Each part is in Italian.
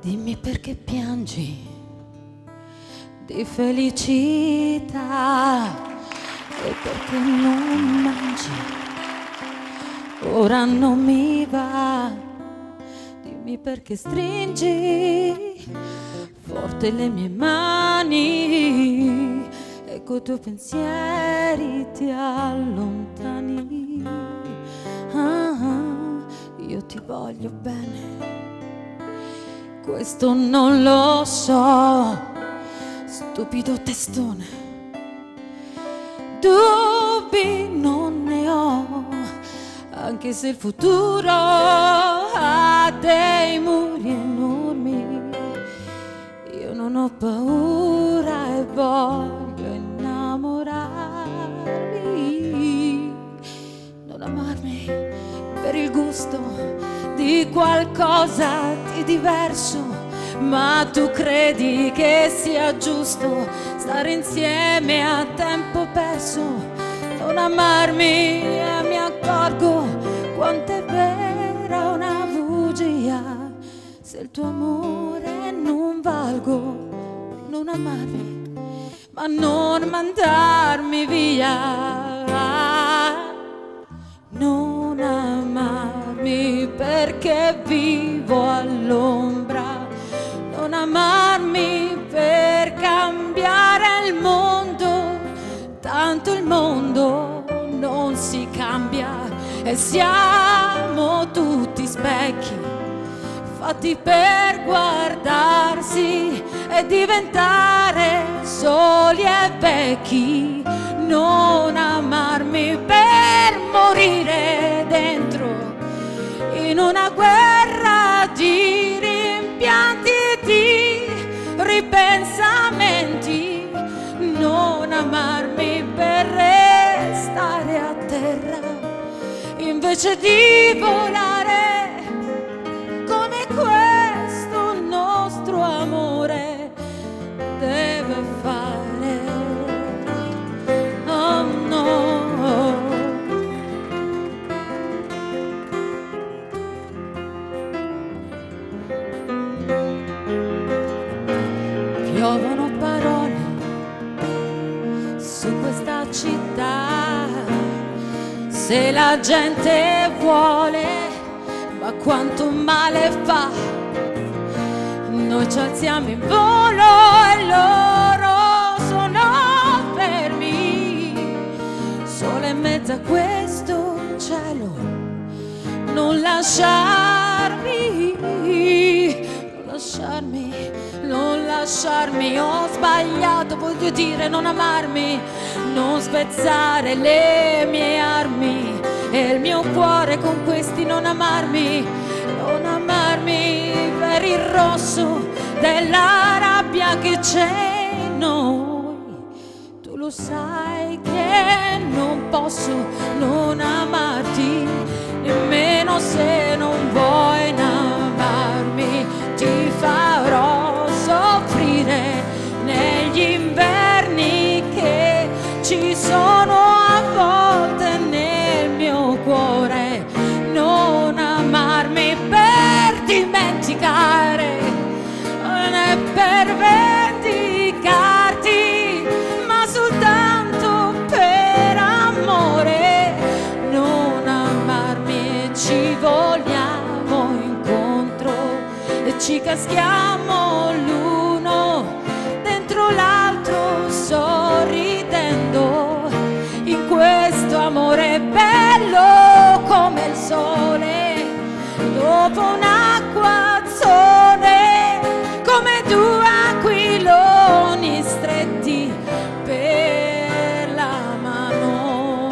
Dimmi perché piangi di felicità e perché non mangi, ora non mi va. Dimmi perché stringi forte le mie mani e coi tuoi pensieri ti allontani. Io ti voglio bene, questo non lo so, stupido testone. Dubbi non ne ho, anche se il futuro ha dei muri enormi. Io non ho paura e voglio innamorarmi. Non amarmi per il gusto di qualcosa di diverso, ma tu credi che sia giusto stare insieme a tempo perso. Non amarmi e mi accorgo quanto è vera una bugia. Se il tuo amore non valgo, non amarmi, ma non mandarmi via. Non amarmi perché vivo all'ombra, non amarmi per cambiare il mondo, tanto il mondo non si cambia e siamo tutti specchi fatti per guardarsi e diventare soli e vecchi. Non amarmi per morire dentro in una guerra di rimpianti e di ripensamenti. Non amarmi per restare a terra invece di volare, come questo nostro amore deve fare. Oh no. Piovono parole su questa città, se la gente vuole, ma quanto male fa. Noi ci alziamo in volo e loro sono fermi, sole in mezzo a questo cielo. Non lasciarmi, non lasciarmi, non lasciarmi. Ho sbagliato, voglio dire non amarmi, non spezzare le mie armi e il mio cuore con questi. Non amarmi, non amarmi per il rosso della rabbia che c'è in noi. Tu lo sai che non posso non amarti, nemmeno se non vuoi amarmi. Ti farò soffrire negli inverni che ci sono a volte nel mio cuore. Non amarmi per dimenticare, né per vendicarti, ma soltanto per amore. Non amarmi e ci vogliamo incontro e ci caschiamo l'uno dentro l'altro sorridendo in questo amore bello come il sole dopo un acquazzone, come due aquiloni stretti per la mano.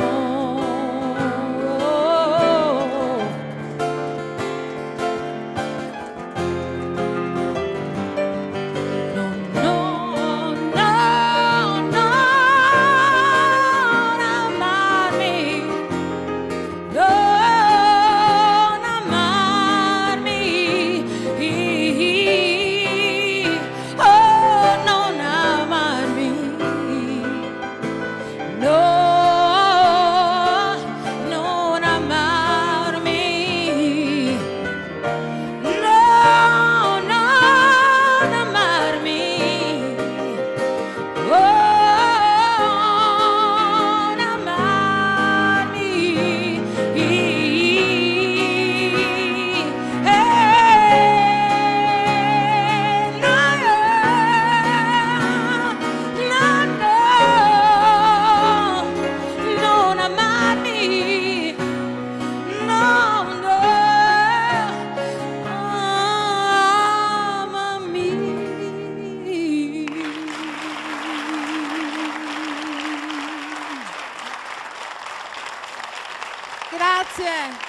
Grazie.